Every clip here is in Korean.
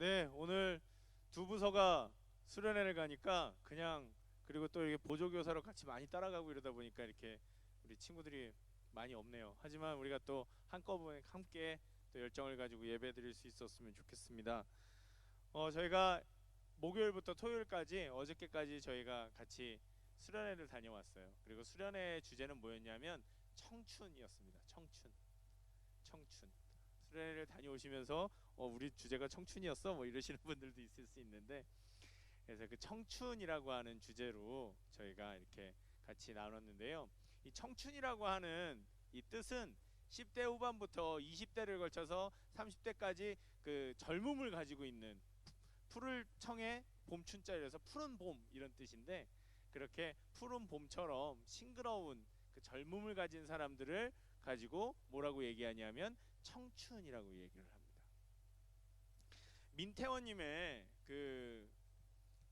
네, 오늘 두 부서가 수련회를 가니까 그냥 그리고 또 이렇게 보조교사로 같이 많이 따라가고 이러다 보니까 이렇게 우리 친구들이 많이 없네요. 하지만 우리가 또 한꺼번에 함께 또 열정을 가지고 예배 드릴 수 있었으면 좋겠습니다. 저희가 목요일부터 토요일까지 어저께까지 저희가 같이 수련회를 다녀왔어요. 그리고 수련회 주제는 뭐였냐면 청춘이었습니다. 청춘. 청춘. 수련회를 다녀오시면서 우리 주제가 청춘이었어 뭐 이러시는 분들도 있을 수 있는데, 그래서 그 청춘이라고 하는 주제로 저희가 이렇게 같이 나눴는데요. 이 청춘이라고 하는 이 뜻은 10대 후반부터 20대를 걸쳐서 30대까지 그 젊음을 가지고 있는, 푸를 청에 봄춘자리에서 푸른 봄 이런 뜻인데, 그렇게 푸른 봄처럼 싱그러운 그 젊음을 가진 사람들을 가지고 뭐라고 얘기하냐면 청춘이라고 얘기를 합니다. 민태원님의 그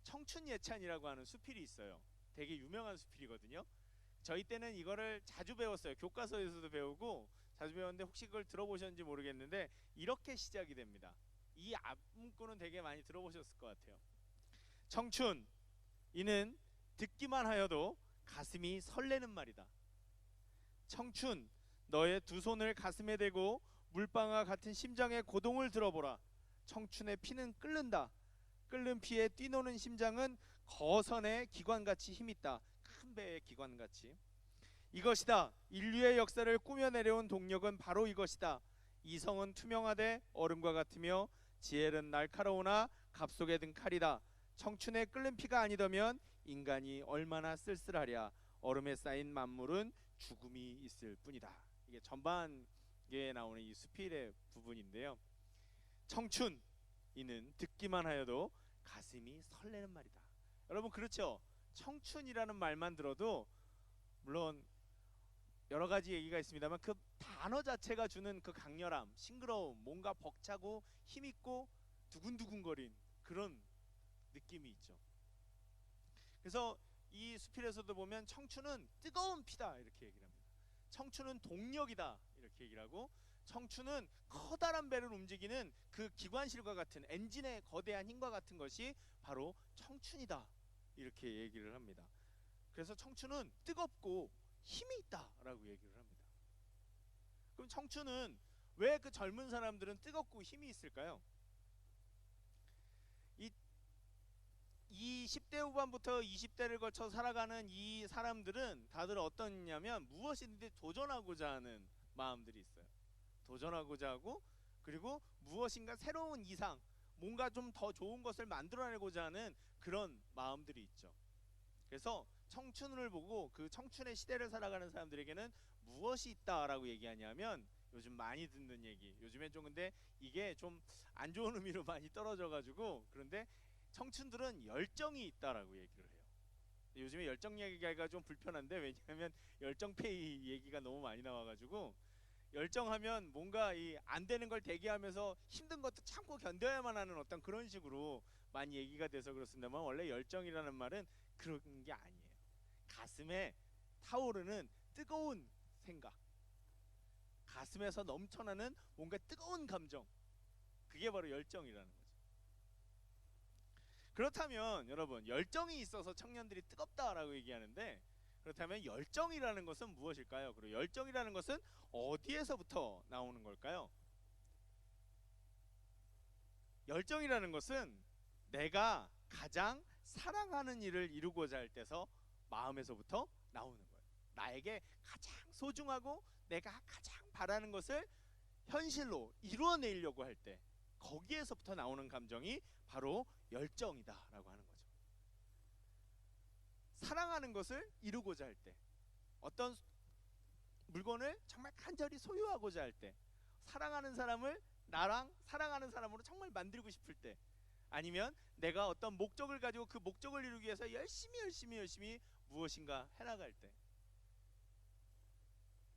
청춘 예찬이라고 하는 수필이 있어요. 되게 유명한 수필이거든요. 저희 때는 이거를 자주 배웠어요. 교과서에서도 배우고 자주 배웠는데 혹시 그걸 들어보셨는지 모르겠는데 이렇게 시작이 됩니다. 이 앞문구는 되게 많이 들어보셨을 것 같아요. 청춘, 이는 듣기만 하여도 가슴이 설레는 말이다. 청춘, 너의 두 손을 가슴에 대고 물방울과 같은 심장의 고동을 들어보라. 청춘의 피는 끓는다. 끓는 피에 뛰노는 심장은 거선의 기관같이 힘있다. 큰 배의 기관같이. 이것이다. 인류의 역사를 꾸며내려온 동력은 바로 이것이다. 이성은 투명하되 얼음과 같으며 지혜는 날카로우나 갑속에 든 칼이다. 청춘의 끓는 피가 아니더면 인간이 얼마나 쓸쓸하랴. 얼음에 쌓인 만물은 죽음이 있을 뿐이다. 이게 전반기에 나오는 이 수필의 부분인데요. 청춘, 이는 듣기만 하여도 가슴이 설레는 말이다. 여러분 그렇죠? 청춘이라는 말만 들어도 물론 여러 가지 얘기가 있습니다만 그 단어 자체가 주는 그 강렬함, 싱그러움, 뭔가 벅차고 힘있고 두근두근거린 그런 느낌이 있죠. 그래서 이 수필에서도 보면 청춘은 뜨거운 피다 이렇게 얘기를 합니다. 청춘은 동력이다 이렇게 얘기를 하고, 청춘은 커다란 배를 움직이는 그 기관실과 같은 엔진의 거대한 힘과 같은 것이 바로 청춘이다 이렇게 얘기를 합니다. 그래서 청춘은 뜨겁고 힘이 있다라고 얘기를 합니다. 그럼 청춘은 왜 그 젊은 사람들은 뜨겁고 힘이 있을까요? 이 10대 후반부터 20대를 거쳐 살아가는 이 사람들은 다들 어떠냐면 무엇이든지 도전하고자 하는 마음들이 있어요. 도전하고자 하고, 그리고 무엇인가 새로운 이상, 뭔가 좀 더 좋은 것을 만들어내고자 하는 그런 마음들이 있죠. 그래서 청춘을 보고 그 청춘의 시대를 살아가는 사람들에게는 무엇이 있다라고 얘기하냐면, 요즘 많이 듣는 얘기, 요즘엔 좀 근데 이게 좀 안 좋은 의미로 많이 떨어져 가지고 그런데, 청춘들은 열정이 있다라고 얘기를 해요. 요즘에 열정 얘기가 좀 불편한데, 왜냐하면 열정페이 얘기가 너무 많이 나와가지고 열정하면 뭔가 이 안 되는 걸 대기하면서 힘든 것도 참고 견뎌야만 하는 어떤 그런 식으로 많이 얘기가 돼서 그렇습니다만, 원래 열정이라는 말은 그런 게 아니에요. 가슴에 타오르는 뜨거운 생각, 가슴에서 넘쳐나는 뭔가 뜨거운 감정, 그게 바로 열정이라는 거죠. 그렇다면 여러분, 열정이 있어서 청년들이 뜨겁다라고 얘기하는데, 그렇다면 열정이라는 것은 무엇일까요? 그리고 열정이라는 것은 어디에서부터 나오는 걸까요? 열정이라는 것은 내가 가장 사랑하는 일을 이루고자 할 때서 마음에서부터 나오는 거예요. 나에게 가장 소중하고 내가 가장 바라는 것을 현실로 이루어내려고 할 때, 거기에서부터 나오는 감정이 바로 열정이다라고 하는 거죠. 사랑하는 것을 이루고자 할 때, 어떤 물건을 정말 간절히 소유하고자 할 때, 사랑하는 사람을 나랑 사랑하는 사람으로 정말 만들고 싶을 때, 아니면 내가 어떤 목적을 가지고 그 목적을 이루기 위해서 열심히 무엇인가 해나갈 때,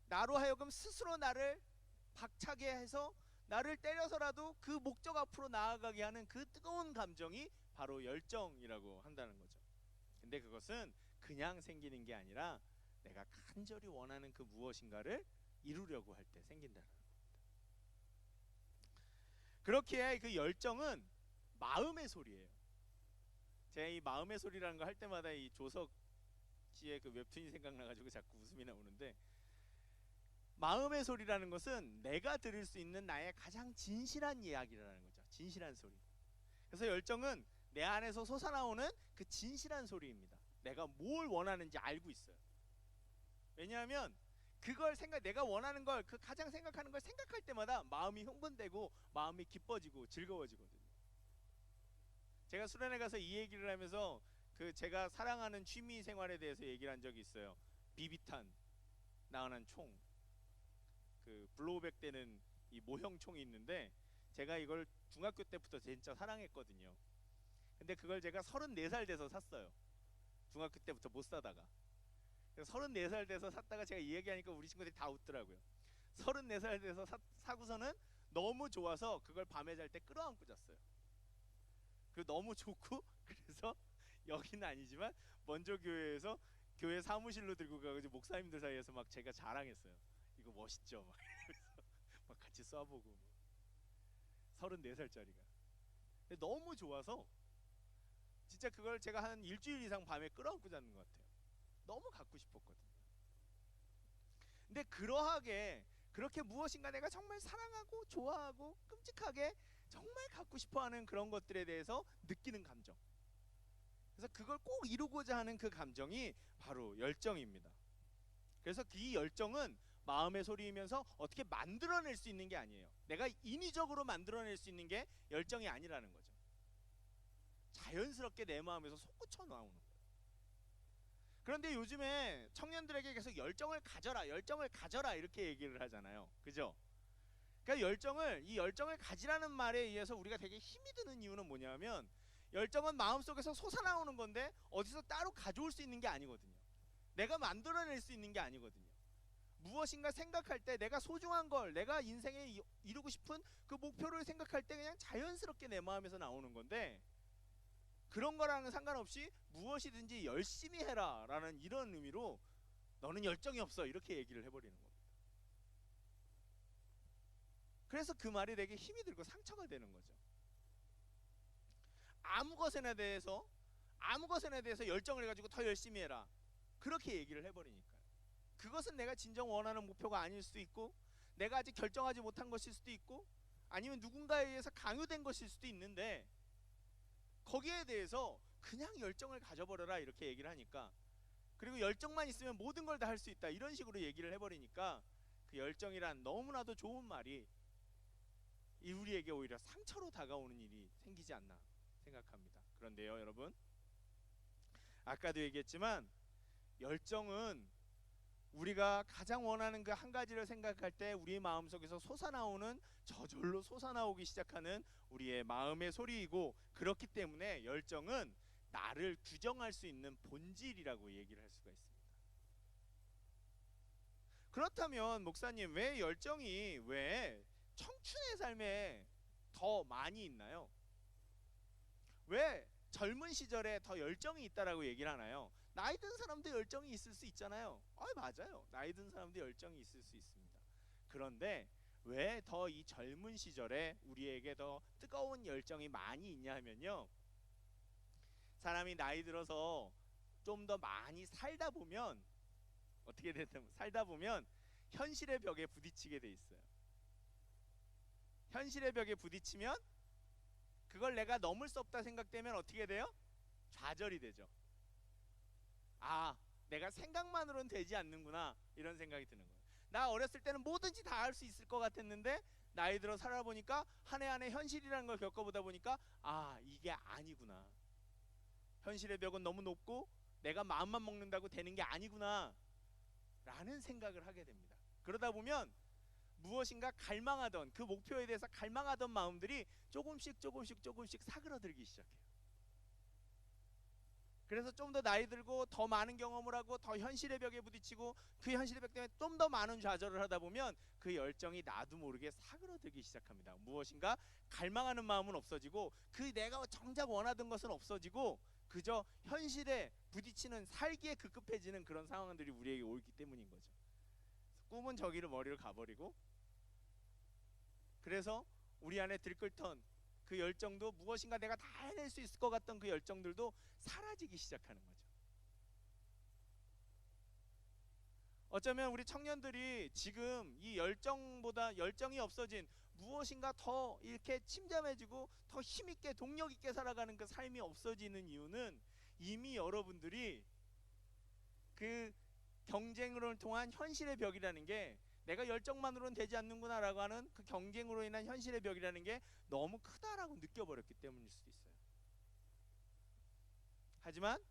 나로 하여금 스스로 나를 박차게 해서 나를 때려서라도 그 목적 앞으로 나아가게 하는 그 뜨거운 감정이 바로 열정이라고 한다는 거죠. 근데 그것은 그냥 생기는 게 아니라 내가 간절히 원하는 그 무엇인가를 이루려고 할 때 생긴다는 겁니다. 그렇기에 그 열정은 마음의 소리예요. 제가 이 마음의 소리라는 거 할 때마다 이 조석 씨의 그 웹툰이 생각나가지고 자꾸 웃음이 나오는데, 마음의 소리라는 것은 내가 들을 수 있는 나의 가장 진실한 이야기라는 거죠. 진실한 소리. 그래서 열정은 내 안에서 솟아나오는 그 진실한 소리입니다. 내가 뭘 원하는지 알고 있어요. 왜냐하면 그걸 내가 원하는 걸, 그 가장 생각하는 걸 생각할 때마다 마음이 흥분되고 마음이 기뻐지고 즐거워지거든요. 제가 수련회 가서 이 얘기를 하면서 그 제가 사랑하는 취미 생활에 대해서 얘기를 한 적이 있어요. 비비탄 나은한 총, 그 블로우백 되는 이 모형 총이 있는데, 제가 이걸 중학교 때부터 진짜 사랑했거든요. 근데 그걸 제가 34살 돼서 샀어요. 중학교 때부터 못 사다가. 34살 돼서 샀다가 제가 이 얘기하니까 우리 친구들이 다 웃더라고요. 34살 돼서 사고서는 너무 좋아서 그걸 밤에 잘 때 끌어안고 잤어요. 그리고 너무 좋고, 그래서 여기는 아니지만 먼저 교회에서 교회 사무실로 들고 가서 목사님들 사이에서 막 제가 자랑했어요. 이거 멋있죠? 막 이러면서 막 같이 쏴보고. 34살짜리가. 근데 너무 좋아서 진짜 그걸 제가 한 일주일 이상 밤에 끌어안고 잤는 것 같아요. 너무 갖고 싶었거든요. 근데 그러하게 그렇게 무엇인가 내가 정말 사랑하고 좋아하고 끔찍하게 정말 갖고 싶어하는 그런 것들에 대해서 느끼는 감정, 그래서 그걸 꼭 이루고자 하는 그 감정이 바로 열정입니다. 그래서 이 열정은 마음의 소리이면서 어떻게 만들어낼 수 있는 게 아니에요. 내가 인위적으로 만들어낼 수 있는 게 열정이 아니라는 거죠. 자연스럽게 내 마음에서 솟구쳐 나오는 거예요. 그런데 요즘에 청년들에게 계속 열정을 가져라, 열정을 가져라 이렇게 얘기를 하잖아요. 그죠? 그러니까 이 열정을 가지라는 말에 의해서 우리가 되게 힘이 드는 이유는 뭐냐면, 열정은 마음속에서 솟아나오는 건데 어디서 따로 가져올 수 있는 게 아니거든요. 내가 만들어낼 수 있는 게 아니거든요. 무엇인가 생각할 때 내가 소중한 걸, 내가 인생에 이루고 싶은 그 목표를 생각할 때 그냥 자연스럽게 내 마음에서 나오는 건데, 그런 거랑은 상관없이 무엇이든지 열심히 해라 라는 이런 의미로 너는 열정이 없어 이렇게 얘기를 해버리는 겁니다. 그래서 그 말이 되게 힘이 들고 상처가 되는 거죠. 아무 것에 대해서 열정을 가지고 더 열심히 해라 그렇게 얘기를 해버리니까요. 그것은 내가 진정 원하는 목표가 아닐 수도 있고, 내가 아직 결정하지 못한 것일 수도 있고, 아니면 누군가에 의해서 강요된 것일 수도 있는데, 거기에 대해서 그냥 열정을 가져버려라 이렇게 얘기를 하니까, 그리고 열정만 있으면 모든 걸 다 할 수 있다 이런 식으로 얘기를 해버리니까, 그 열정이란 너무나도 좋은 말이 우리에게 오히려 상처로 다가오는 일이 생기지 않나 생각합니다. 그런데요 여러분, 아까도 얘기했지만 열정은 우리가 가장 원하는 그 한 가지를 생각할 때 우리의 마음속에서 솟아나오는, 저절로 솟아나오기 시작하는 우리의 마음의 소리이고, 그렇기 때문에 열정은 나를 규정할 수 있는 본질이라고 얘기를 할 수가 있습니다. 그렇다면 목사님, 왜 열정이 왜 청춘의 삶에 더 많이 있나요? 왜 젊은 시절에 더 열정이 있다라고 얘기를 하나요? 나이 든 사람도 열정이 있을 수 있잖아요. 맞아요. 나이 든 사람도 열정이 있을 수 있습니다. 그런데 왜 더 이 젊은 시절에 우리에게 더 뜨거운 열정이 많이 있냐 하면요, 사람이 나이 들어서 좀 더 많이 살다 보면 어떻게 되냐면, 살다 보면 현실의 벽에 부딪히게 돼 있어요. 현실의 벽에 부딪히면 그걸 내가 넘을 수 없다 생각되면 어떻게 돼요? 좌절이 되죠. 내가 생각만으로는 되지 않는구나 이런 생각이 드는 거예요. 나 어렸을 때는 뭐든지 다 할 수 있을 것 같았는데, 나이 들어 살아보니까 한 해 한 해 현실이라는 걸 겪어보다 보니까 이게 아니구나, 현실의 벽은 너무 높고 내가 마음만 먹는다고 되는 게 아니구나 라는 생각을 하게 됩니다. 그러다 보면 무엇인가 갈망하던, 그 목표에 대해서 갈망하던 마음들이 조금씩 사그러들기 시작해요. 그래서 좀 더 나이 들고 더 많은 경험을 하고 더 현실의 벽에 부딪히고, 그 현실의 벽 때문에 좀 더 많은 좌절을 하다 보면 그 열정이 나도 모르게 사그러들기 시작합니다. 무엇인가 갈망하는 마음은 없어지고, 그 내가 정작 원하던 것은 없어지고, 그저 현실에 부딪히는, 살기에 급급해지는 그런 상황들이 우리에게 오기 때문인 거죠. 꿈은 저기로 머리를 가버리고, 그래서 우리 안에 들끓던 그 열정도, 무엇인가 내가 다 해낼 수 있을 것 같던 그 열정들도 사라지기 시작하는 거죠. 어쩌면 우리 청년들이 지금 이 열정보다, 열정이 없어진, 무엇인가 더 이렇게 침잠해지고 더 힘있게 동력 있게 살아가는 그 삶이 없어지는 이유는 이미 여러분들이 그 경쟁으로 통한 현실의 벽이라는 게, 내가 열정만으로는 되지 않는구나 라고 하는 그 경쟁으로 인한 현실의 벽이라는 게 너무 크다라고 느껴버렸기 때문일 수도 있어요. 하지만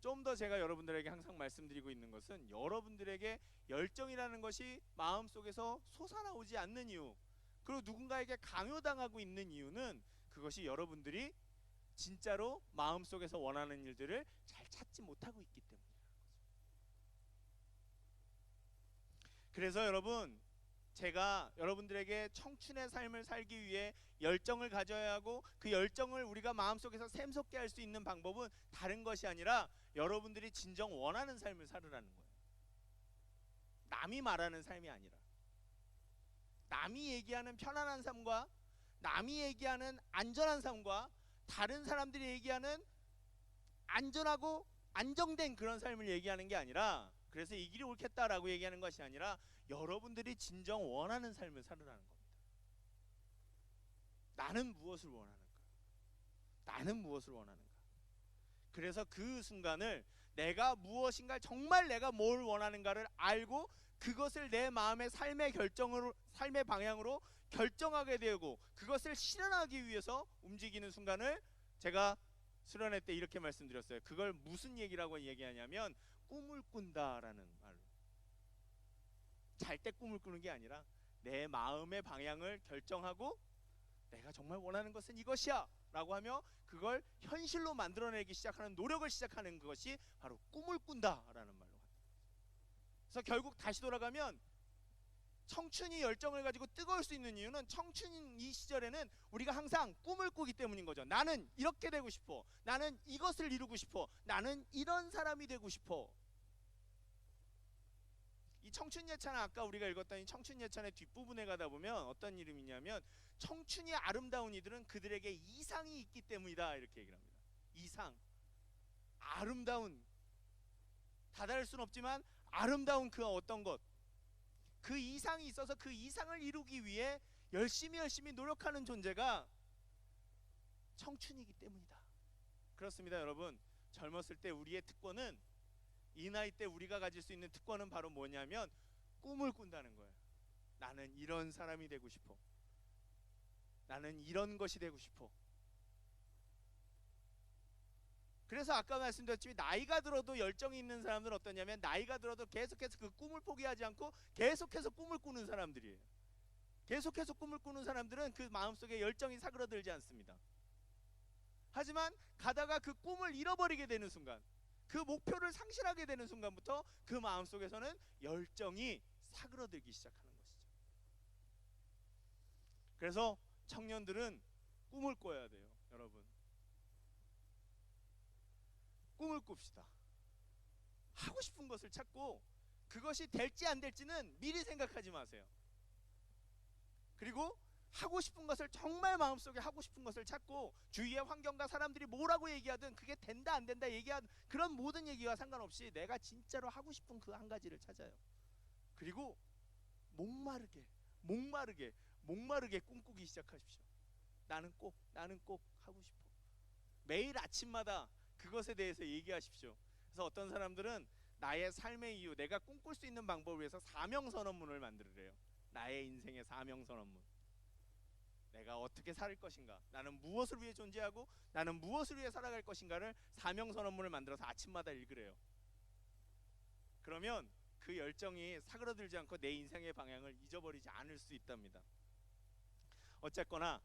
좀 더 제가 여러분들에게 항상 말씀드리고 있는 것은, 여러분들에게 열정이라는 것이 마음속에서 솟아나오지 않는 이유, 그리고 누군가에게 강요당하고 있는 이유는 그것이 여러분들이 진짜로 마음속에서 원하는 일들을 잘 찾지 못하고 있기 때문이라는 거죠. 그래서 여러분, 제가 여러분들에게 청춘의 삶을 살기 위해 열정을 가져야 하고, 그 열정을 우리가 마음속에서 샘솟게 할 수 있는 방법은 다른 것이 아니라 여러분들이 진정 원하는 삶을 살으라는 거예요. 남이 말하는 삶이 아니라, 남이 얘기하는 편안한 삶과, 남이 얘기하는 안전한 삶과, 다른 사람들이 얘기하는 안전하고 안정된 그런 삶을 얘기하는 게 아니라, 그래서 이 길이 옳겠다라고 얘기하는 것이 아니라 여러분들이 진정 원하는 삶을 살으라는 겁니다. 나는 무엇을 원하는가? 나는 무엇을 원하는가? 그래서 그 순간을, 내가 무엇인가, 정말 내가 뭘 원하는가를 알고 그것을 내 마음의 삶의 결정으로, 삶의 방향으로 결정하게 되고 그것을 실현하기 위해서 움직이는 순간을 제가 수련회 때 이렇게 말씀드렸어요. 그걸 무슨 얘기라고 얘기하냐면 꿈을 꾼다라는 말로. 잘 때 꿈을 꾸는 게 아니라 내 마음의 방향을 결정하고 내가 정말 원하는 것은 이것이야 라고 하며 그걸 현실로 만들어내기 시작하는 노력을 시작하는 것이 바로 꿈을 꾼다라는 말로. 그래서 결국 다시 돌아가면, 청춘이 열정을 가지고 뜨거울 수 있는 이유는, 청춘인 이 시절에는 우리가 항상 꿈을 꾸기 때문인 거죠. 나는 이렇게 되고 싶어, 나는 이것을 이루고 싶어, 나는 이런 사람이 되고 싶어. 이 청춘 예찬, 아까 우리가 읽었던 이 청춘 예찬의 뒷부분에 가다 보면 어떤 이름이냐면, 청춘이 아름다운 이들은 그들에게 이상이 있기 때문이다 이렇게 얘기를 합니다. 이상, 아름다운, 다다를 수는 없지만 아름다운 그 어떤 것, 그 이상이 있어서 그 이상을 이루기 위해 열심히 노력하는 존재가 청춘이기 때문이다. 그렇습니다 여러분. 젊었을 때 우리의 특권은, 이 나이 때 우리가 가질 수 있는 특권은 바로 뭐냐면 꿈을 꾼다는 거예요. 나는 이런 사람이 되고 싶어, 나는 이런 것이 되고 싶어. 그래서 아까 말씀드렸지만 나이가 들어도 열정이 있는 사람들은 어떠냐면, 나이가 들어도 계속해서 그 꿈을 포기하지 않고 계속해서 꿈을 꾸는 사람들이에요. 계속해서 꿈을 꾸는 사람들은 그 마음속에 열정이 사그러들지 않습니다. 하지만 가다가 그 꿈을 잃어버리게 되는 순간, 그 목표를 상실하게 되는 순간부터 그 마음속에서는 열정이 사그러들기 시작하는 것이죠. 그래서 청년들은 꿈을 꿔야 돼요 여러분. 꿈을 꿉시다. 하고 싶은 것을 찾고, 그것이 될지 안 될지는 미리 생각하지 마세요. 그리고 하고 싶은 것을, 정말 마음속에 하고 싶은 것을 찾고, 주위의 환경과 사람들이 뭐라고 얘기하든 그게 된다 안 된다 얘기하든 그런 모든 얘기와 상관없이 내가 진짜로 하고 싶은 그 한 가지를 찾아요. 그리고 목마르게 꿈꾸기 시작하십시오. 나는 꼭 하고 싶어. 매일 아침마다 그것에 대해서 얘기하십시오. 그래서 어떤 사람들은 나의 삶의 이유, 내가 꿈꿀 수 있는 방법을 위해서 사명선언문을 만들으래요. 나의 인생의 사명선언문. 내가 어떻게 살 것인가, 나는 무엇을 위해 존재하고 나는 무엇을 위해 살아갈 것인가를 사명선언문을 만들어서 아침마다 읽으래요. 그러면 그 열정이 사그러들지 않고 내 인생의 방향을 잊어버리지 않을 수 있답니다. 어쨌거나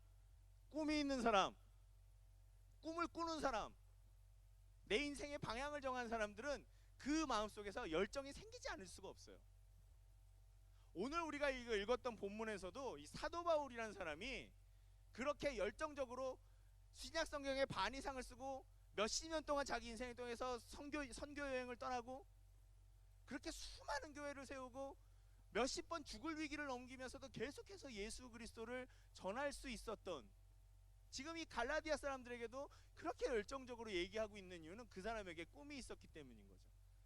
꿈이 있는 사람, 꿈을 꾸는 사람, 내 인생의 방향을 정한 사람들은 그 마음속에서 열정이 생기지 않을 수가 없어요. 오늘 우리가 이거 읽었던 본문에서도 이 사도 바울이라는 사람이 그렇게 열정적으로 신약 성경의 반 이상을 쓰고 몇십 년 동안 자기 인생을 통해서 선교 여행을 떠나고 그렇게 수많은 교회를 세우고 몇십 번 죽을 위기를 넘기면서도 계속해서 예수 그리스도를 전할 수 있었던 지금 이 갈라디아 사람들에게도 그렇게 열정적으로 얘기하고 있는 이유는 그 사람에게 꿈이 있었기 때문인 거죠.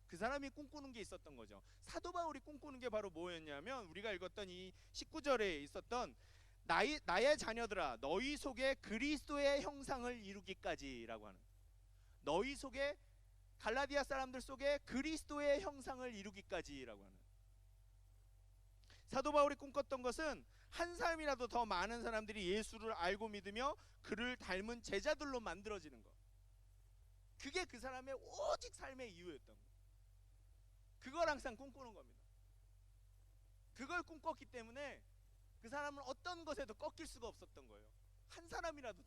그 사람이 꿈꾸는 게 있었던 거죠. 사도 바울이 꿈꾸는 게 바로 뭐였냐면 우리가 읽었던 이 19절에 있었던 나의 자녀들아 너희 속에 그리스도의 형상을 이루기까지라고 하는, 너희 속에, 갈라디아 사람들 속에 그리스도의 형상을 이루기까지라고 하는, 사도 바울이 꿈꿨던 것은 한 사람이라도 더 많은 사람들이 예수를 알고 믿으며 그를 닮은 제자들로 만들어지는 것. 그게 그 사람의 오직 삶의 이유였던 거예요. 그걸 항상 꿈꾸는 겁니다. 그걸 꿈꿨기 때문에 그 사람은 어떤 것에도 꺾일 수가 없었던 거예요. 한 사람이라도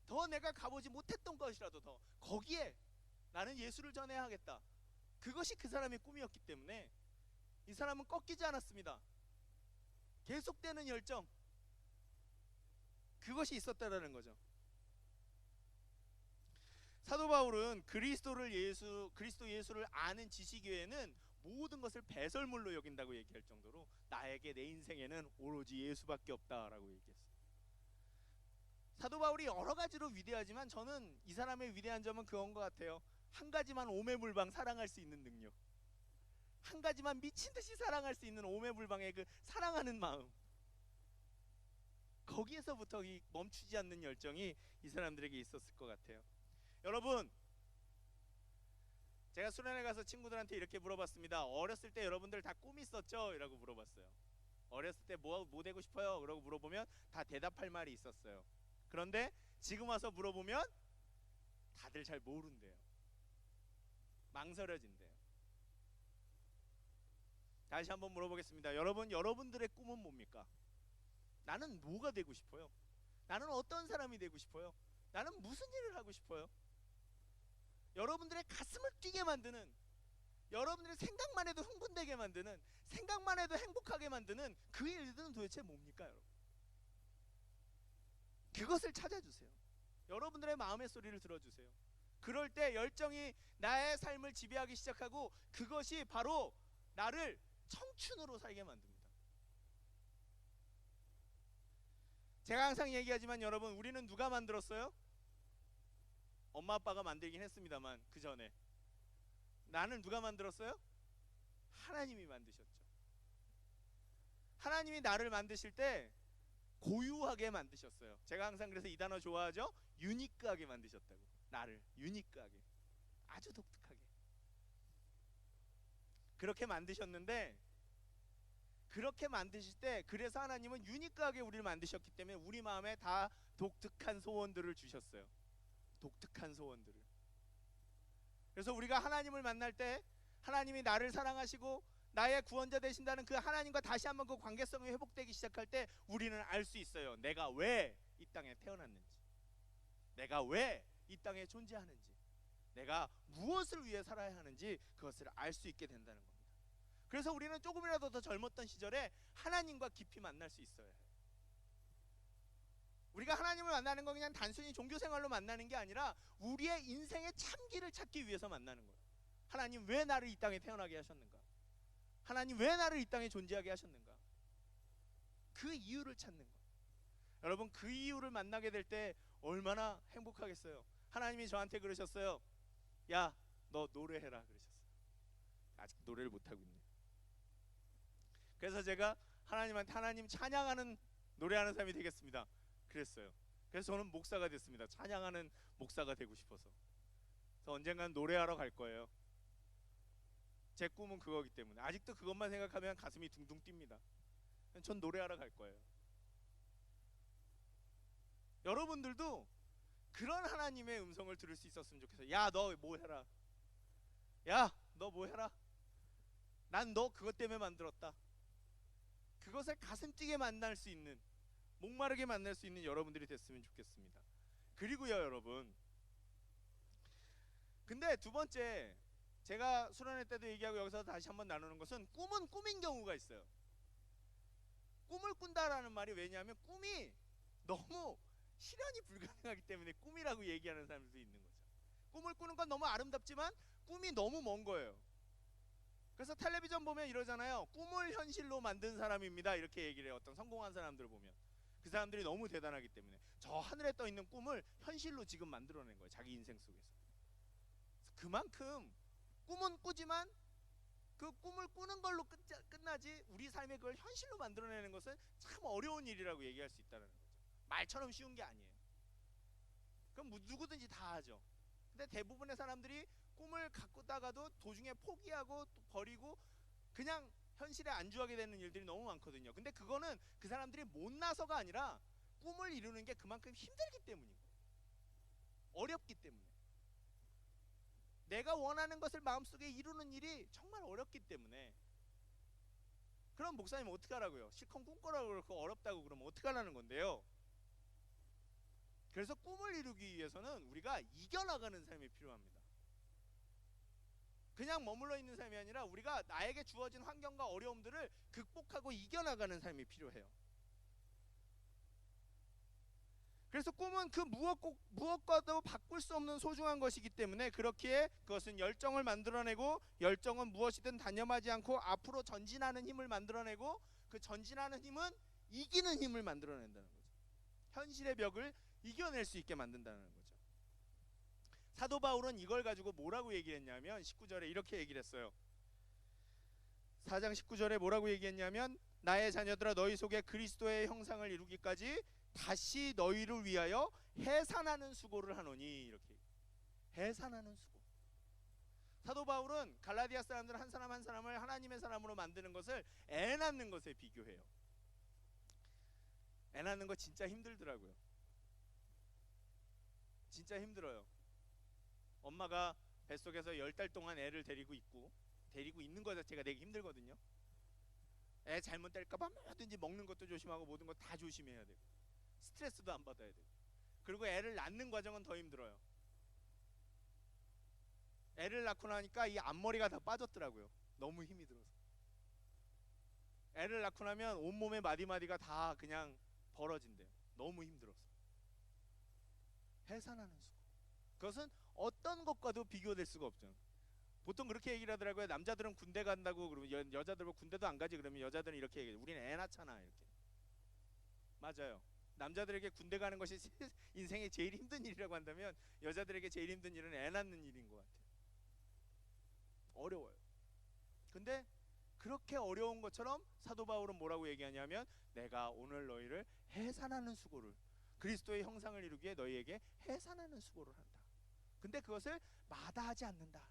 더 내가 가보지 못했던 것이라도 더 거기에 나는 예수를 전해야 하겠다. 그것이 그 사람의 꿈이었기 때문에 이 사람은 꺾이지 않았습니다. 계속되는 열정, 그것이 있었다라는 거죠. 사도 바울은 그리스도 예수를 아는 지식 외에는 모든 것을 배설물로 여긴다고 얘기할 정도로 나에게, 내 인생에는 오로지 예수밖에 없다라고 얘기했어요. 사도 바울이 여러 가지로 위대하지만 저는 이 사람의 위대한 점은 그건 것 같아요. 한 가지만 오매불방 사랑할 수 있는 능력, 한 가지만 미친 듯이 사랑할 수 있는 오매불방의 그 사랑하는 마음, 거기에서부터 이 멈추지 않는 열정이 이 사람들에게 있었을 것 같아요. 여러분, 제가 수련회 가서 친구들한테 이렇게 물어봤습니다. 어렸을 때 여러분들 다 꿈 있었죠? 이라고 물어봤어요. 어렸을 때 뭐 되고 싶어요? 그러고 물어보면 다 대답할 말이 있었어요. 그런데 지금 와서 물어보면 다들 잘 모른대요. 망설여진대요. 다시 한번 물어보겠습니다. 여러분들의 꿈은 뭡니까? 나는 뭐가 되고 싶어요? 나는 어떤 사람이 되고 싶어요? 나는 무슨 일을 하고 싶어요? 여러분들의 가슴을 뛰게 만드는, 여러분들의 생각만 해도 흥분되게 만드는, 생각만 해도 행복하게 만드는 그 일들은 도대체 뭡니까? 여러분, 그것을 찾아주세요. 여러분들의 마음의 소리를 들어주세요. 그럴 때 열정이 나의 삶을 지배하기 시작하고 그것이 바로 나를 청춘으로 살게 만듭니다. 제가 항상 얘기하지만 여러분, 우리는 누가 만들었어요? 엄마 아빠가 만들긴 했습니다만 그 전에 나는 누가 만들었어요? 하나님이 만드셨죠. 하나님이 나를 만드실 때 고유하게 만드셨어요. 제가 항상 그래서 이 단어 좋아하죠. 유니크하게 만드셨다고. 나를 유니크하게, 아주 독특하게 그렇게 만드셨는데, 그렇게 만드실 때 그래서 하나님은 유니크하게 우리를 만드셨기 때문에 우리 마음에 다 독특한 소원들을 주셨어요. 독특한 소원들을. 그래서 우리가 하나님을 만날 때 하나님이 나를 사랑하시고 나의 구원자 되신다는 그 하나님과 다시 한번 그 관계성이 회복되기 시작할 때 우리는 알 수 있어요. 내가 왜 이 땅에 태어났는지, 내가 왜 이 땅에 존재하는지, 내가 무엇을 위해 살아야 하는지 그것을 알 수 있게 된다는 겁니다. 그래서 우리는 조금이라도 더 젊었던 시절에 하나님과 깊이 만날 수 있어야 해요. 우리가 하나님을 만나는 건 그냥 단순히 종교생활로 만나는 게 아니라 우리의 인생의 참기를 찾기 위해서 만나는 거예요. 하나님 왜 나를 이 땅에 태어나게 하셨는가? 하나님 왜 나를 이 땅에 존재하게 하셨는가? 그 이유를 찾는 거예요. 여러분, 그 이유를 만나게 될 때 얼마나 행복하겠어요. 하나님이 저한테 그러셨어요. 야, 너 노래해라 그러셨어요. 아직 노래를 못하고 있네요. 그래서 제가 하나님한테 하나님 찬양하는, 노래하는 사람이 되겠습니다 그랬어요. 그래서 저는 목사가 됐습니다. 찬양하는 목사가 되고 싶어서. 그래서 언젠간 노래하러 갈 거예요. 제 꿈은 그거기 때문에 아직도 그것만 생각하면 가슴이 둥둥 뜁니다. 전 노래하러 갈 거예요. 여러분들도 그런 하나님의 음성을 들을 수 있었으면 좋겠어요. 야, 너 뭐 해라. 야, 너 뭐 해라. 난 너 그것 때문에 만들었다. 그것을 가슴 뛰게 만날 수 있는, 목마르게 만날 수 있는 여러분들이 됐으면 좋겠습니다. 그리고요 여러분, 근데 두 번째, 제가 수련회 때도 얘기하고 여기서 다시 한번 나누는 것은 꿈은 꿈인 경우가 있어요. 꿈을 꾼다라는 말이 왜냐하면 꿈이 너무 실현이 불가능하기 때문에 꿈이라고 얘기하는 사람들도 있는 거죠. 꿈을 꾸는 건 너무 아름답지만 꿈이 너무 먼 거예요. 그래서 텔레비전 보면 이러잖아요. 꿈을 현실로 만든 사람입니다 이렇게 얘기를 해요. 어떤 성공한 사람들 보면. 그 사람들이 너무 대단하기 때문에 저 하늘에 떠 있는 꿈을 현실로 지금 만들어낸 거예요. 자기 인생 속에서. 그만큼 꿈은 꾸지만 그 꿈을 꾸는 걸로 끝나지 우리 삶에 그걸 현실로 만들어내는 것은 참 어려운 일이라고 얘기할 수 있다는 거죠. 말처럼 쉬운 게 아니에요. 그럼 누구든지 다 하죠. 근데 대부분의 사람들이 꿈을 갖고다가도 도중에 포기하고 또 버리고 그냥 현실에 안주하게 되는 일들이 너무 많거든요. 근데 그거는 그 사람들이 못나서가 아니라 꿈을 이루는 게 그만큼 힘들기 때문이고 어렵기 때문에 내가 원하는 것을 마음속에 이루는 일이 정말 어렵기 때문에. 그럼 목사님 어떻게 하라고요? 실컷 꿈꿔라고 그렇고 어렵다고 그러면 어떻게 하라는 건데요? 그래서 꿈을 이루기 위해서는 우리가 이겨나가는 삶이 필요합니다. 그냥 머물러 있는 삶이 아니라 우리가 나에게 주어진 환경과 어려움들을 극복하고 이겨나가는 삶이 필요해요. 그래서 꿈은 그 무엇과도 바꿀 수 없는 소중한 것이기 때문에 그렇기에 그것은 열정을 만들어내고 열정은 무엇이든 단념하지 않고 앞으로 전진하는 힘을 만들어내고 그 전진하는 힘은 이기는 힘을 만들어낸다는 거죠. 현실의 벽을 이겨낼 수 있게 만든다는 거죠. 사도 바울은 이걸 가지고 뭐라고 얘기했냐면 19절에 이렇게 얘기를 했어요. 4장 19절에 뭐라고 얘기했냐면 나의 자녀들아 너희 속에 그리스도의 형상을 이루기까지 다시 너희를 위하여 해산하는 수고를 하노니. 이렇게 해산하는 수고. 사도 바울은 갈라디아 사람들 한 사람 한 사람을 하나님의 사람으로 만드는 것을 애 낳는 것에 비교해요. 애 낳는 거 진짜 힘들더라고요. 진짜 힘들어요. 엄마가 뱃속에서 10달 동안 애를 데리고 있는 거 자체가 되게 힘들거든요. 애 잘못될까봐 뭐든지 먹는 것도 조심하고 모든 거 다 조심해야 되고 스트레스도 안 받아야 되고 그리고 애를 낳는 과정은 더 힘들어요. 애를 낳고 나니까 이 앞머리가 다 빠졌더라고요. 너무 힘이 들어서. 애를 낳고 나면 온몸의 마디마디가 다 그냥 벌어진대요. 너무 힘들어서. 해산하는 수고. 그것은 어떤 것과도 비교될 수가 없죠. 보통 그렇게 얘기를 하더라고요. 남자들은 군대 간다고 그러면 여자들은 군대도 안 가지 그러면 여자들은 이렇게 얘기해요. 우리는 애 낳잖아 이렇게. 맞아요. 남자들에게 군대 가는 것이 인생의 제일 힘든 일이라고 한다면 여자들에게 제일 힘든 일은 애 낳는 일인 것 같아요. 어려워요. 근데 그렇게 어려운 것처럼 사도 바울은 뭐라고 얘기하냐면 내가 오늘 너희를 해산하는 수고를 그리스도의 형상을 이루기에 너희에게 해산하는 수고를 한다. 근데 그것을 마다하지 않는다.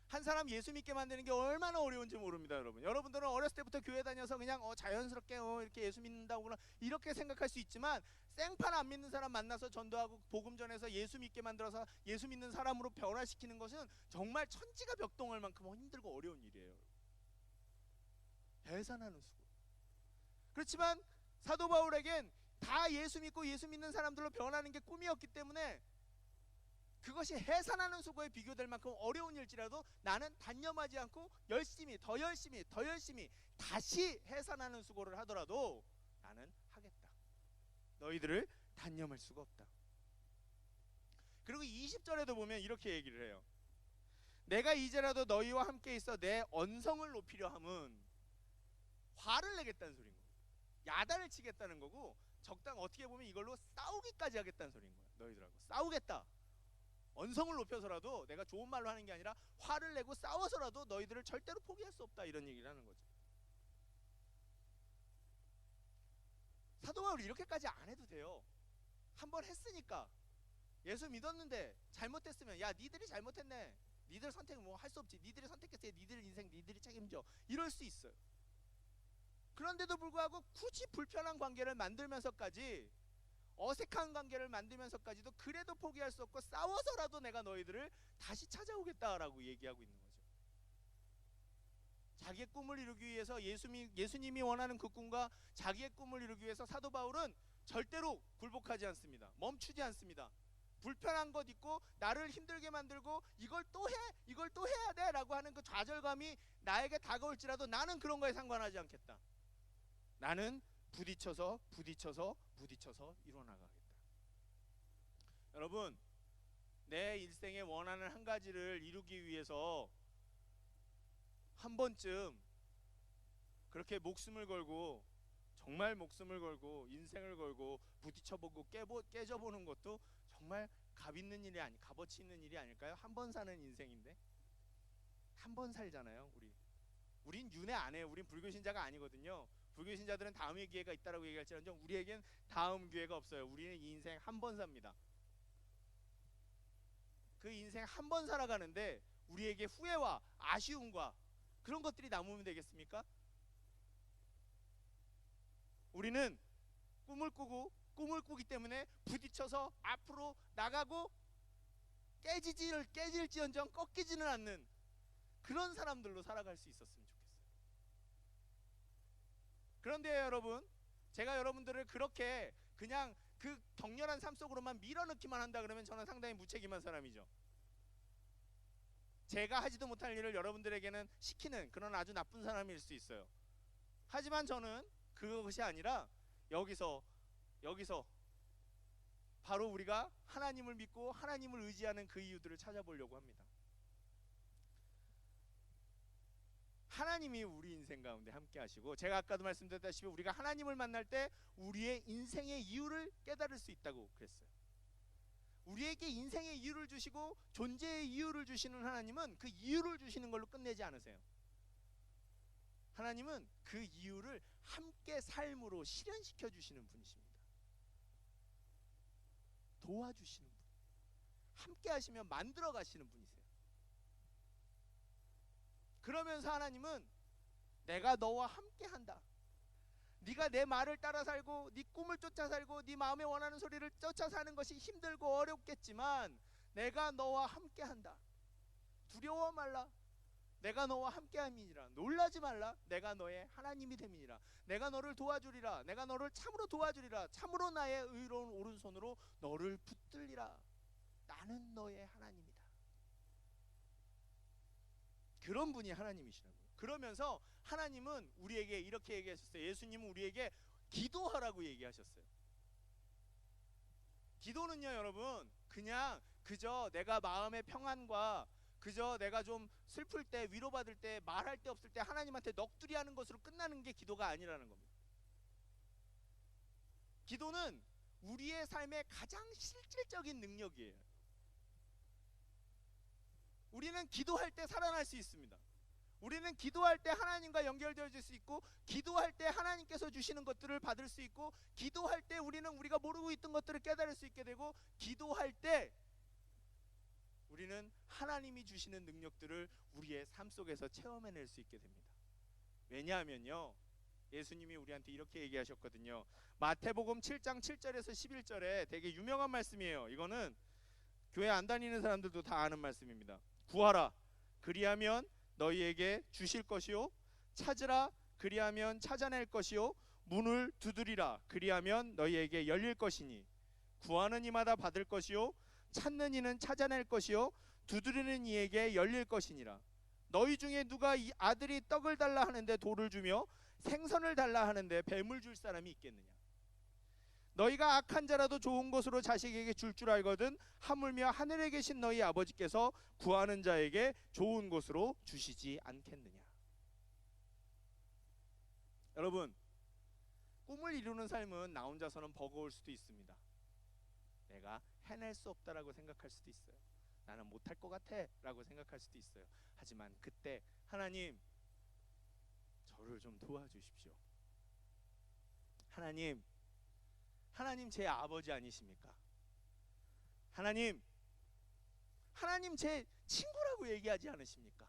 한 사람 예수 믿게 만드는 게 얼마나 어려운지 모릅니다, 여러분. 여러분들은 어렸을 때부터 교회 다녀서 그냥 자연스럽게 이렇게 예수 믿는다거나 이렇게 생각할 수 있지만 생판 안 믿는 사람 만나서 전도하고 복음 전해서 예수 믿게 만들어서 예수 믿는 사람으로 변화시키는 것은 정말 천지가 벽동할 만큼 힘들고 어려운 일이에요. 해산하는 수고. 그렇지만 사도 바울에겐 다 예수 믿고 예수 믿는 사람들로 변하는 게 꿈이었기 때문에 그것이 해산하는 수고에 비교될 만큼 어려운 일지라도 나는 단념하지 않고 더 열심히 다시 해산하는 수고를 하더라도 나는 하겠다. 너희들을 단념할 수가 없다. 그리고 20절에도 보면 이렇게 얘기를 해요. 내가 이제라도 너희와 함께 있어 내 언성을 높이려 함은 화를 내겠다는 소리인 거예요. 야단을 치겠다는 거고 적당 어떻게 보면 이걸로 싸우기까지 하겠다는 소리인 거예요. 너희들하고 싸우겠다. 언성을 높여서라도 내가 좋은 말로 하는 게 아니라 화를 내고 싸워서라도 너희들을 절대로 포기할 수 없다 이런 얘기를 하는 거죠. 사도 바울이 이렇게까지 안 해도 돼요. 한번 했으니까 예수 믿었는데 잘못했으면 야 니들이 잘못했네. 니들 선택 뭐 할 수 없지. 니들이 선택했어요. 니들 인생 니들이 책임져. 이럴 수 있어요. 그런데도 불구하고 굳이 불편한 관계를 만들면서까지 어색한 관계를 만들면서까지도 그래도 포기할 수 없고 싸워서라도 내가 너희들을 다시 찾아오겠다라고 얘기하고 있는 거죠. 자기의 꿈을 이루기 위해서 예수님이 원하는 그 꿈과 자기의 꿈을 이루기 위해서 사도 바울은 절대로 굴복하지 않습니다. 멈추지 않습니다. 불편한 것 있고 나를 힘들게 만들고 이걸 또 해야 돼 라고 하는 그 좌절감이 나에게 다가올지라도 나는 그런 거에 상관하지 않겠다. 나는 부딪혀서 이뤄나가겠다. 여러분, 내 일생에 원하는 한 가지를 이루기 위해서 한 번쯤 그렇게 목숨을 걸고 정말 목숨을 걸고 인생을 걸고 부딪혀보고 깨져보는 것도 정말 값어치 있는 일이 아닐까요? 한 번 사는 인생인데 한 번 살잖아요. 우린 윤회 안 해요. 우린 불교 신자가 아니거든요. 불교 신자들은 다음의 기회가 있다라고 얘기할지언정 우리에겐 다음 기회가 없어요. 우리는 이 인생 한 번 삽니다. 그 인생 한 번 살아가는데 우리에게 후회와 아쉬움과 그런 것들이 남으면 되겠습니까? 우리는 꿈을 꾸기 때문에 부딪혀서 앞으로 나가고 깨질지언정 꺾이지는 않는 그런 사람들로 살아갈 수 있었으면 좋겠어요. 그런데 여러분, 제가 여러분들을 그렇게 그냥 그 격렬한 삶 속으로만 밀어넣기만 한다 그러면 저는 상당히 무책임한 사람이죠. 제가 하지도 못할 일을 여러분들에게는 시키는 그런 아주 나쁜 사람일 수 있어요. 하지만 저는 그것이 아니라 여기서 바로 우리가 하나님을 믿고 하나님을 의지하는 그 이유들을 찾아보려고 합니다. 하나님이 우리 인생 가운데 함께 하시고, 제가 아까도 말씀드렸다시피 우리가 하나님을 만날 때 우리의 인생의 이유를 깨달을 수 있다고 그랬어요. 우리에게 인생의 이유를 주시고 존재의 이유를 주시는 하나님은 그 이유를 주시는 걸로 끝내지 않으세요. 하나님은 그 이유를 함께 삶으로 실현시켜 주시는 분이십니다. 도와주시는 분, 함께 하시며 만들어 가시는 분이세요. 그러면서 하나님은 내가 너와 함께 한다. 네가 내 말을 따라 살고 네 꿈을 쫓아 살고 네 마음에 원하는 소리를 쫓아 사는 것이 힘들고 어렵겠지만 내가 너와 함께 한다. 두려워 말라. 내가 너와 함께함이니라. 놀라지 말라. 내가 너의 하나님이 됨이니라. 내가 너를 도와주리라. 내가 너를 참으로 도와주리라. 참으로 나의 의로운 오른손으로 너를 붙들리라. 나는 너의 하나님이다. 그런 분이 하나님이시라고요. 그러면서 하나님은 우리에게 이렇게 얘기하셨어요. 예수님은 우리에게 기도하라고 얘기하셨어요. 기도는요 여러분, 그냥 그저 내가 마음의 평안과 그저 내가 좀 슬플 때, 위로받을 때, 말할 데 없을 때 하나님한테 넋두리 하는 것으로 끝나는 게 기도가 아니라는 겁니다. 기도는 우리의 삶의 가장 실질적인 능력이에요. 우리는 기도할 때 살아날 수 있습니다. 우리는 기도할 때 하나님과 연결되어질 수 있고, 기도할 때 하나님께서 주시는 것들을 받을 수 있고, 기도할 때 우리는 우리가 모르고 있던 것들을 깨달을 수 있게 되고, 기도할 때 우리는 하나님이 주시는 능력들을 우리의 삶 속에서 체험해낼 수 있게 됩니다. 왜냐하면요, 예수님이 우리한테 이렇게 얘기하셨거든요. 마태복음 7장 7절에서 11절에 되게 유명한 말씀이에요. 이거는 교회 안 다니는 사람들도 다 아는 말씀입니다. 구하라 그리하면 너희에게 주실 것이요, 찾으라 그리하면 찾아낼 것이요, 문을 두드리라 그리하면 너희에게 열릴 것이니 구하는 이마다 받을 것이요, 찾는 이는 찾아낼 것이요, 두드리는 이에게 열릴 것이니라. 너희 중에 누가 이 아들이 떡을 달라 하는데 돌을 주며 생선을 달라 하는데 뱀을 줄 사람이 있겠느냐. 너희가 악한 자라도 좋은 것으로 자식에게 줄 줄 알거든 하물며 하늘에 계신 너희 아버지께서 구하는 자에게 좋은 것으로 주시지 않겠느냐. 여러분, 꿈을 이루는 삶은 나 혼자서는 버거울 수도 있습니다. 내가 해낼 수 없다라고 생각할 수도 있어요. 나는 못할 것 같아 라고 생각할 수도 있어요. 하지만 그때 하나님, 저를 좀 도와주십시오. 하나님 제 아버지 아니십니까? 하나님 제 친구라고 얘기하지 않으십니까?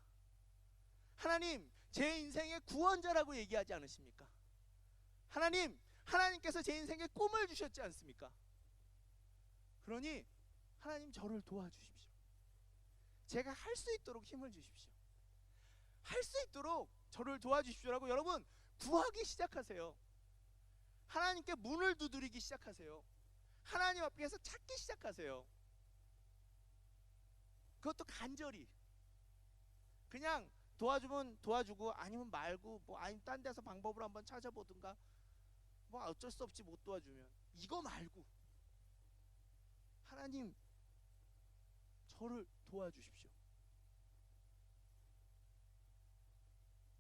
하나님 제 인생의 구원자라고 얘기하지 않으십니까? 하나님께서 제 인생에 꿈을 주셨지 않습니까? 그러니 하나님 저를 도와주십시오. 제가 할 수 있도록 힘을 주십시오. 할 수 있도록 저를 도와주십시오라고 여러분 구하기 시작하세요. 하나님께 문을 두드리기 시작하세요. 하나님 앞에서 찾기 시작하세요. 그것도 간절히. 그냥 도와주면 도와주고 아니면 말고 아니면 딴 데서 방법을 한번 찾아보든가 어쩔 수 없지 못 도와주면 이거 말고 하나님 저를 도와주십시오.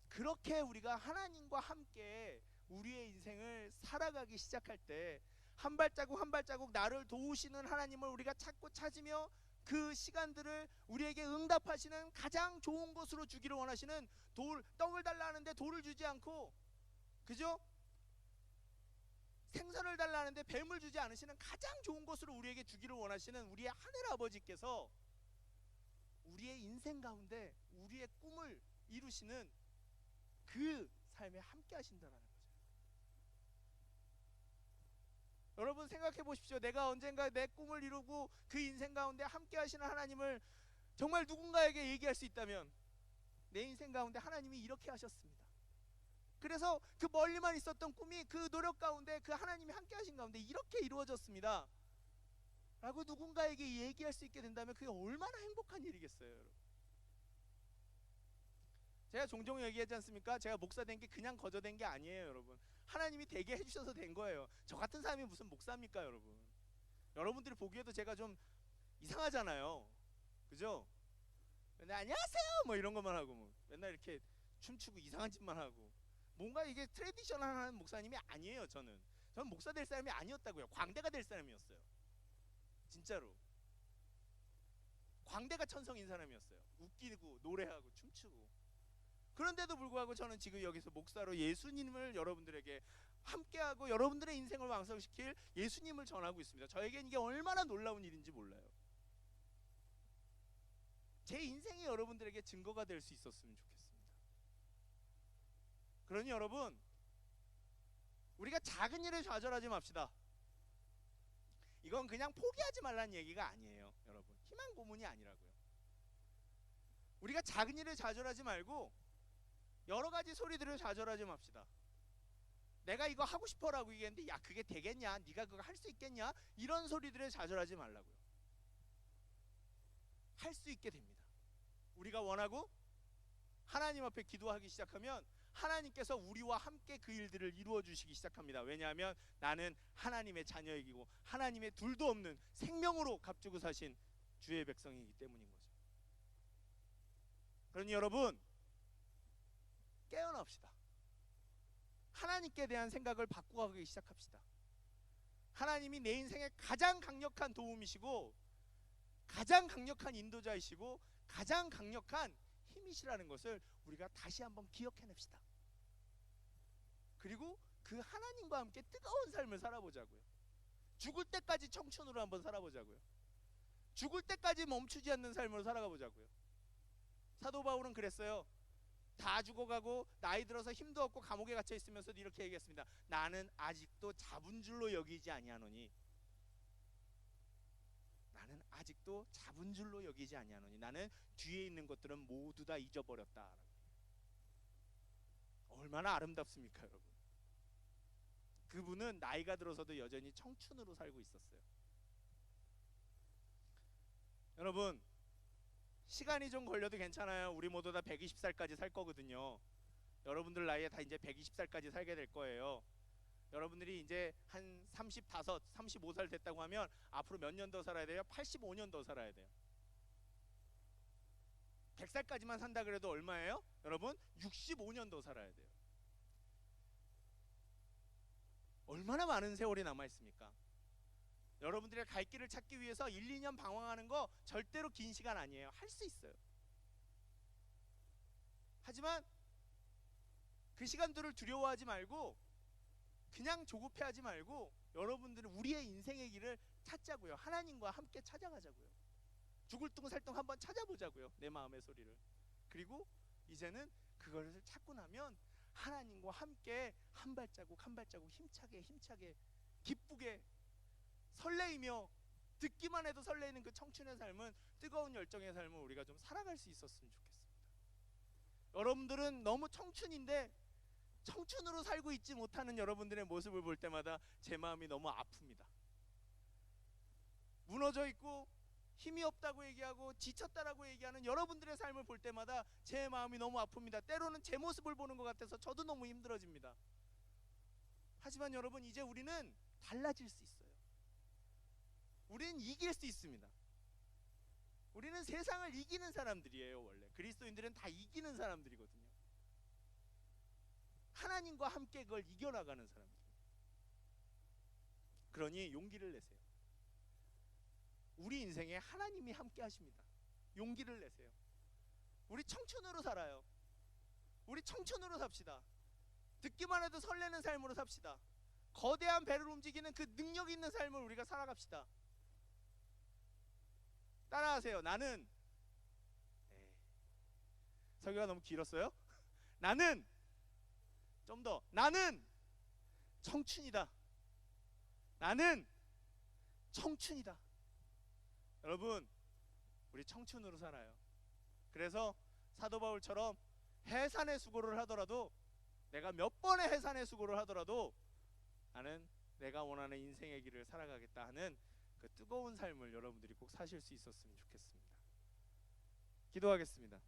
그렇게 우리가 하나님과 함께 우리의 인생을 살아가기 시작할 때 한 발자국 한 발자국 나를 도우시는 하나님을 우리가 찾고 찾으며 그 시간들을 우리에게 응답하시는 가장 좋은 것으로 주기를 원하시는 떡을 달라 하는데 돌을 주지 않고, 그죠? 생선을 달라 하는데 뱀을 주지 않으시는 가장 좋은 것으로 우리에게 주기를 원하시는 우리의 하늘 아버지께서 우리의 인생 가운데 우리의 꿈을 이루시는 그 삶에 함께 하신다는 거죠. 여러분 생각해 보십시오. 내가 언젠가 내 꿈을 이루고 그 인생 가운데 함께 하시는 하나님을 정말 누군가에게 얘기할 수 있다면 내 인생 가운데 하나님이 이렇게 하셨습니다. 그래서 그 멀리만 있었던 꿈이 그 노력 가운데 그 하나님이 함께 하신 가운데 이렇게 이루어졌습니다 라고 누군가에게 얘기할 수 있게 된다면 그게 얼마나 행복한 일이겠어요. 여러분, 제가 종종 얘기하지 않습니까? 제가 목사 된 게 그냥 거저된 게 아니에요. 여러분, 하나님이 되게 해주셔서 된 거예요. 저 같은 사람이 무슨 목사입니까? 여러분, 여러분들이 보기에도 제가 좀 이상하잖아요, 그죠? 맨날 안녕하세요 뭐 이런 것만 하고 뭐 맨날 이렇게 춤추고 이상한 짓만 하고 뭔가 이게 트레디셔널한 목사님이 아니에요. 저는 목사 될 사람이 아니었다고요. 광대가 될 사람이었어요. 진짜로 광대가 천성인 사람이었어요. 웃기고 노래하고 춤추고. 그런데도 불구하고 저는 지금 여기서 목사로 예수님을 여러분들에게 함께하고 여러분들의 인생을 완성시킬 예수님을 전하고 있습니다. 저에겐 이게 얼마나 놀라운 일인지 몰라요. 제 인생이 여러분들에게 증거가 될 수 있었으면 좋겠습니다. 그러니 여러분, 우리가 작은 일에 좌절하지 맙시다. 이건 그냥 포기하지 말라는 얘기가 아니에요. 여러분, 희망 고문이 아니라고요. 우리가 작은 일에 좌절하지 말고 여러 가지 소리들을 좌절하지 맙시다. 내가 이거 하고 싶어라고 얘기했는데 야 그게 되겠냐? 네가 그거 할 수 있겠냐? 이런 소리들을 좌절하지 말라고요. 할 수 있게 됩니다. 우리가 원하고 하나님 앞에 기도하기 시작하면 하나님께서 우리와 함께 그 일들을 이루어 주시기 시작합니다. 왜냐하면 나는 하나님의 자녀이고 하나님의 둘도 없는 생명으로 값주고 사신 주의 백성이기 때문인 거죠. 그러니 여러분, 깨어납시다. 하나님께 대한 생각을 바꾸기 시작합시다. 하나님이 내 인생의 가장 강력한 도움이시고 가장 강력한 인도자이시고 가장 강력한 힘이시라는 것을 우리가 다시 한번 기억해냅시다. 그리고 그 하나님과 함께 뜨거운 삶을 살아보자고요. 죽을 때까지 청춘으로 한번 살아보자고요. 죽을 때까지 멈추지 않는 삶으로 살아가보자고요. 사도 바울은 그랬어요. 다 죽어가고 나이 들어서 힘도 없고 감옥에 갇혀 있으면서도 이렇게 얘기했습니다. 나는 아직도 잡은 줄로 여기지 아니하노니, 나는 아직도 잡은 줄로 여기지 아니하노니, 나는 뒤에 있는 것들은 모두 다 잊어버렸다. 얼마나 아름답습니까 여러분. 그분은 나이가 들어서도 여전히 청춘으로 살고 있었어요. 여러분, 시간이 좀 걸려도 괜찮아요. 우리 모두 다 120살까지 살 거거든요. 여러분들 나이에 다 이제 120살까지 살게 될 거예요. 여러분들이 이제 한 35, 35살 됐다고 하면 앞으로 몇 년 더 살아야 돼요? 85년 더 살아야 돼요. 100살까지만 산다 그래도 얼마예요? 여러분 65년 더 살아야 돼요. 얼마나 많은 세월이 남아있습니까? 여러분들의 갈 길을 찾기 위해서 1, 2년 방황하는 거 절대로 긴 시간 아니에요. 할 수 있어요. 하지만 그 시간들을 두려워하지 말고 그냥 조급해하지 말고 여러분들은 우리의 인생의 길을 찾자고요. 하나님과 함께 찾아가자고요. 죽을 둥살둥 한번 찾아보자고요. 내 마음의 소리를. 그리고 이제는 그것을 찾고 나면 하나님과 함께 한 발자국 한 발자국 힘차게 기쁘게 설레이며 듣기만 해도 설레이는 그 청춘의 삶은, 뜨거운 열정의 삶을 우리가 좀 살아갈 수 있었으면 좋겠습니다. 여러분들은 너무 청춘인데 청춘으로 살고 있지 못하는 여러분들의 모습을 볼 때마다 제 마음이 너무 아픕니다. 무너져 있고 힘이 없다고 얘기하고 지쳤다라고 얘기하는 여러분들의 삶을 볼 때마다 제 마음이 너무 아픕니다. 때로는 제 모습을 보는 것 같아서 저도 너무 힘들어집니다. 하지만 여러분, 이제 우리는 달라질 수 있어요. 우리는 이길 수 있습니다. 우리는 세상을 이기는 사람들이에요. 원래 그리스도인들은 다 이기는 사람들이거든요. 하나님과 함께 그걸 이겨나가는 사람들. 그러니 용기를 내세요. 우리 인생에 하나님이 함께 하십니다. 용기를 내세요. 우리 청춘으로 살아요. 우리 청춘으로 삽시다. 듣기만 해도 설레는 삶으로 삽시다. 거대한 배를 움직이는 그 능력 있는 삶을 우리가 살아갑시다. 따라하세요. 나는, 설교가 너무 길었어요? 나는, 좀 더, 나는 청춘이다. 나는 청춘이다. 여러분, 우리 청춘으로 살아요. 그래서 사도 바울처럼 해산의 수고를 하더라도, 내가 몇 번의 해산의 수고를 하더라도 나는 내가 원하는 인생의 길을 살아가겠다 하는 그 뜨거운 삶을 여러분들이 꼭 사실 수 있었으면 좋겠습니다. 기도하겠습니다.